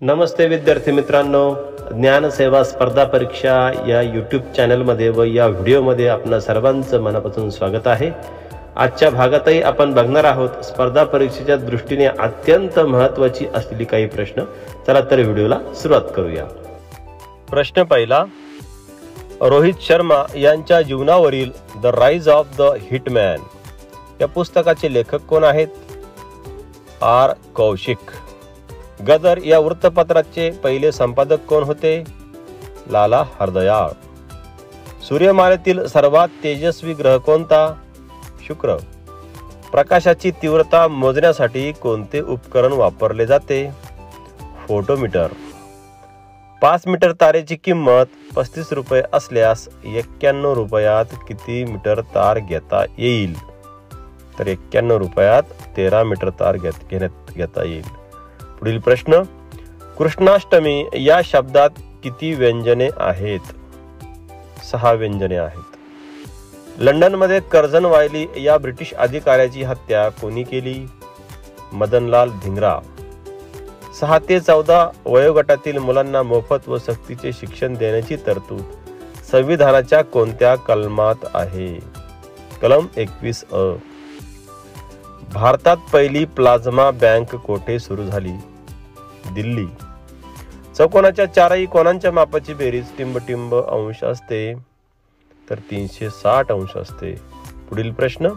नमस्ते विद्यार्थी मित्रांनो, ज्ञानसेवा स्पर्धा परीक्षा या यूट्यूब चॅनलमध्ये व या व्हिडिओमध्ये आपणा सर्वांचं मनापासून स्वागत आहे। आजच्या भागातही आपण बघणार आहोत स्पर्धा परीक्षेच्या दृष्टीने अत्यंत महत्त्वाची असलेली काही प्रश्न। चला तर व्हिडिओला सुरुवात करूया। प्रश्न पहिला, रोहित शर्मा यांच्या जीवनावरील the rise of the hitman या पुस्तकाचे लेखक कोण आहेत? आर कौशिक। गदर या वृत्तपत्राचे पहिले संपादक कोण होते? लाला हरदयाळ। सूर्यमालेतील सर्वात तेजस्वी ग्रह कोणता? शुक्र। प्रकाशाची तीव्रता मोजण्यासाठी कोणते उपकरण वापरले जाते? फोटोमीटर। 5 मीटर तारेची किंमत 35 रुपये असल्यास 91 रुपयात किती मीटर तार घेता येईल? तर 91 रुपयात 13 मीटर तार घेता येईल। पुढील प्रश्न, कृष्णाष्टमी या शब्दात किती व्यंजने आहेत? 6 व्यंजने आहेत। लंडन मध्ये कर्झन वायली या ब्रिटिश अधिकाऱ्याची हत्या कोणी केली? मदनलाल धिंगरा। 6 ते 14 वयोगटातील मुलांना मोफत व सक्तीचे शिक्षण देण्याची तरतूद संविधानाच्या कोणत्या कलमात आहे? कलम 21A। भारतात पहिली प्लाझ्मा बँक कोठे सुरू झाली? दिल्ली। चौकोनाच्या चारही कोणांच्या मापाची बेरीज टिंब अंश असते? तर 360 अंश असते। पुढील प्रश्न,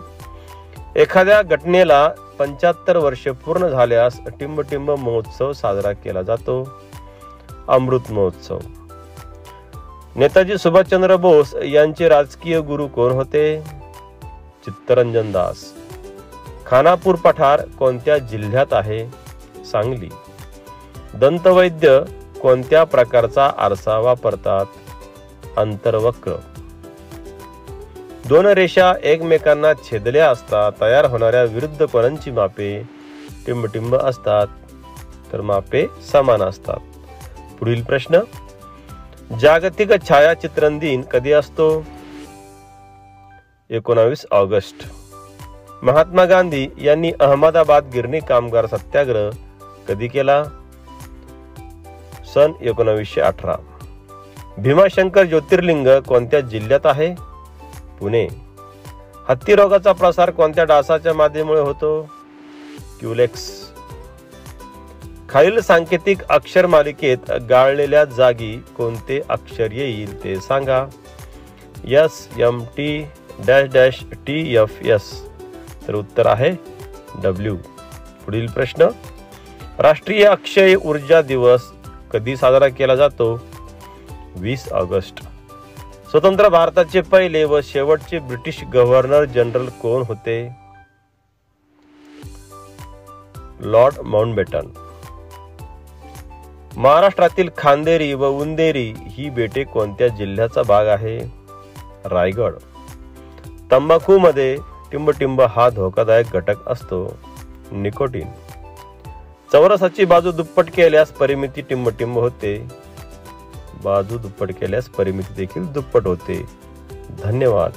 एखाद्या घटनेला 75 वर्षे पूर्ण झाल्यास टिंब महोत्सव साजरा केला जातो? अमृत महोत्सव। नेताजी सुभाषचंद्र बोस यांचे राजकीय गुरु कोण होते? चित्तरंजन दास। खानापूर पठार कोणत्या जिल्ह्यात आहे? सांगली। दंतवैद्य कोणत्या प्रकारचा आरसा वापरतात? अंतर्वक्र। 2 रेषा एकमेकांना छेदल्या असता तयार होणाऱ्या विरुद्ध कोणांची मापे टिंब असतात? तर मापे समान असतात। पुढील प्रश्न, जागतिक छायाचित्रण दिन कधी असतो? 19 ऑगस्ट। महात्मा गांधी यांनी अहमदाबाद गिरणी कामगार सत्याग्रह कधी केला? सन 1918। भीमाशंकर ज्योतिर्लिंग कोणत्या जिल्ह्यात आहे? पुणे। हत्ती रोगाचा प्रसार कोणत्या डासाच्या मादीमुळे होतो? क्युलेक्स। खालील सांकेतिक अक्षर मालिकेत गाळलेल्या जागी कोणते अक्षर येईल ते सांगा? SMT-TFS। तर उत्तर आहे W। पुढील प्रश्न, राष्ट्रीय अक्षय ऊर्जा दिवस कधी साजरा केला जातो? 20 ऑगस्ट। स्वतंत्र भारताचे पहिले व शेवटचे ब्रिटिश गव्हर्नर जनरल कोण होते? Lord Mountbatten. महाराष्ट्रातील खांदेरी व उंदेरी ही बेटे कोणत्या जिल्ह्याचा भाग आहे? रायगड। तंबाखू मध्ये टिंब हा धोकादायक घटक असतो? निकोटीन। चौरसाची बाजू दुप्पट केल्यास परिमिती टिंब होते? बाजू दुप्पट केल्यास परिमिती देखील दुप्पट होते। धन्यवाद।